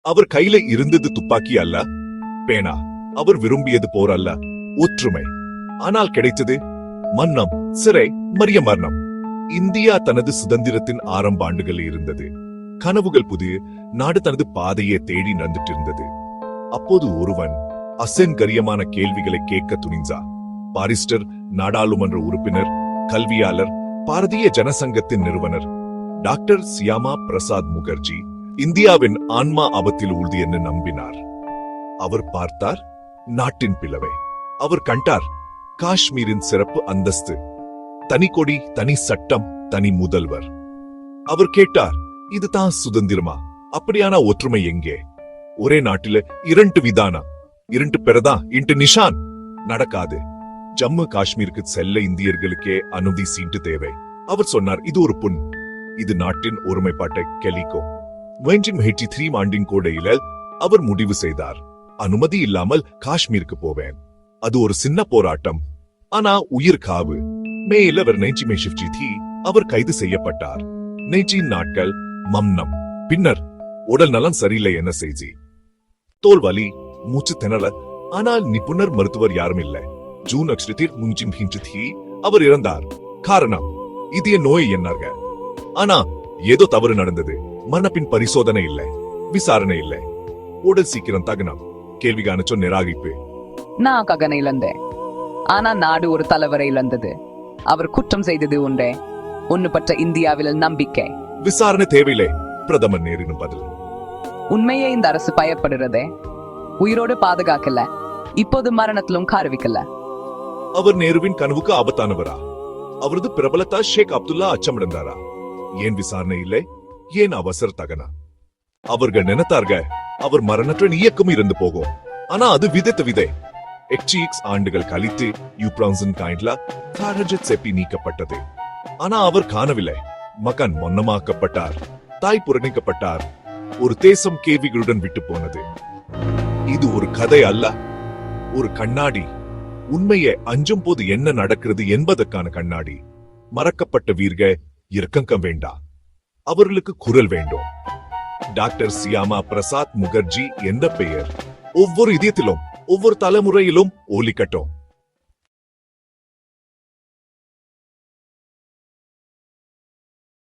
அவர் கையில இருந்தது துப்பாக்கி அல்ல, பேனா. அவர் விரும்பியது போர் அல்ல, ஒற்றுமை. ஆனால் கிடைத்தது மன்னம், சிறை, மரிய மரணம். இந்தியா தனது சுதந்திரத்தின் ஆரம்ப ஆண்டுகளில் இருந்தது. கனவுகள் புதிய, நாடு தனது பாதையை தேடி நடந்துட்டு இருந்தது. அப்போது ஒருவன் அசங்கரியமான கேள்விகளை கேட்க துணிஞ்சா. பாரிஸ்டர், நாடாளுமன்ற உறுப்பினர், கல்வியாளர், பாரதிய ஜனசங்கத்தின் நிறுவனர் டாக்டர் சியாமா பிரசாத் முகர்ஜி இந்தியாவின் ஆன்மா ஆபத்தில் ஊழ்தி என்று நம்பினார். அவர் பார்த்தார் நாட்டின் பிளவை. அவர் கண்டார் காஷ்மீரின் சிறப்பு அந்தஸ்து, தனி கொடி, தனி சட்டம், தனி முதல்வர். அவர் கேட்டார், இதுதான் சுதந்திரமா? அப்படியான ஒற்றுமை எங்கே? ஒரே நாட்டில இரண்டு விதானம், இரண்டு பெறதா இன்று நிஷான் நடக்காது. ஜம்மு காஷ்மீருக்கு செல்ல இந்தியர்களுக்கே அனுமதி சீட்டு தேவை. அவர் சொன்னார், இது ஒரு புண், இது நாட்டின் ஒருமைப்பாட்டை கெளிக்கும். 1983 ஆண்டின் கோடையில அவர் முடிவு செய்தார், அனுமதி இல்லாமல் காஷ்மீருக்கு போவேன். அது ஒரு சின்ன போராட்டம், ஆனா உயிர் காவு. மே 11 1963 அவர் கைது செய்யப்பட்டார். 19 நாட்கள் மம்னம். பின்னர் உடல் நலம் சரியில்லை என்ன செய்தி, தோல்வலி, மூச்சு திணற. ஆனால் நிபுணர் மருத்துவர் யாரும் இல்லை. ஜூன் 1963 அவர் இறந்தார். காரணம் இதய நோய் என்னார்க. ஆனா ஏதோ தவறு நடந்தது. மரணப்பின் பரிசோதனை இல்லை, விசாரணை இல்லை. உடல் சீக்கிரம் தகனம். கேள்விகான நிராகரிப்பு. நான் ககனை இழந்தேன், ஆனா நாடு ஒரு தலைவரை இழந்தது. அவர் குற்றம் செய்தது உண்டே, ஒன்னு பற்ற இந்தியாவில் நம்பிக்கை. விசாரணை தேவையில்லை, பிரதமர் நேரினும் பதில். உண்மையே இந்த அரசு பயப்படுறதே. உயிரோடு பாதுகாக்கல, இப்போது மரணத்திலும் காரவிக்கல. அவர் நேருவின் கனவுக்கு ஆபத்தானவரா? அவரது பிரபலத்தா ஷேக் அப்துல்லா அச்சமடைந்தாரா? ஏன் விசாரணை இல்லை? ஏன் அவசர தகனா? அவர்கள் நினைத்தார்கள் அவர் மரணற்ற இயக்கம் இருந்து போகும். ஆனா அது விதைத்த விதை. எக்ஸ் ஆண்டுகள் கழித்து யூப்ரான்சன் கைண்ட்ல தாரஜத் செப்பி நீக்கப்பட்டது. ஆனா அவர் காணவில்லை. மகன் மொன்னமாக்கப்பட்டார், தாய் புறணிக்கப்பட்டார். ஒரு தேசம் கேள்விகளுடன் விட்டு போனது. இது ஒரு கதை அல்ல, ஒரு கண்ணாடி. உண்மையை அஞ்சும் போது என்ன நடக்கிறது என்பதற்கான கண்ணாடி. மறக்கப்பட்ட வீர்கள் இரக்கம் வேண்டாம், அவர்களுக்கு குரல் வேண்டும். டாக்டர் சியாமா பிரசாத் முகர்ஜி என்ற பெயர் ஒவ்வொரு இதயத்திலும், ஒவ்வொரு தலைமுறையிலும் ஒலிக்கட்டும்.